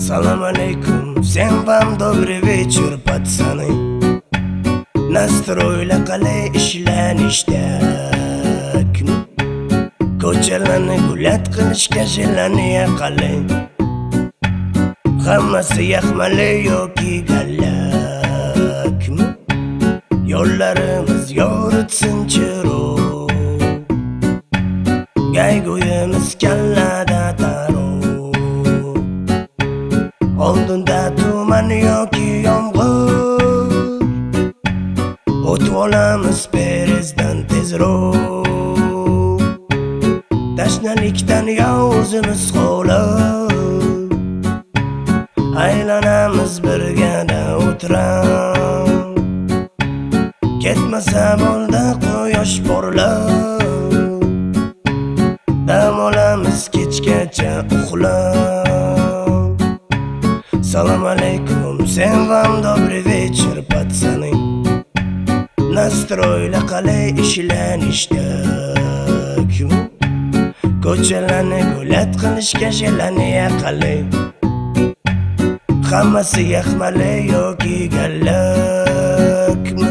Салам алейкум, всем вам добрый вечер, пацаны. Nastroyla qalay ishlanishda ko'chalarni gulat qilishga jilaniya qalay. Hammasi yaxmali yoki gallakmi? Yo'llarimiz yoritsin chiroq, gaygo'yimiz kallada taroq. Oldinda tuman yoki yomg'ir, o'tib olamiz perezdan tezroq. Tashnalikdan yo o'zimiz qo'lib, aylanamiz birgada o'tirib. Ketmasa bo'ldi quyosh porlab, dam olamiz kechgacha uxlab. Салам алейкум, всем вам добрый вечер, пацаны. Nastroyla qalay ishlanishda ko'chalarni gulat qilishga jilaniya qalay. Hammasi yaxmali yoki gallakmi?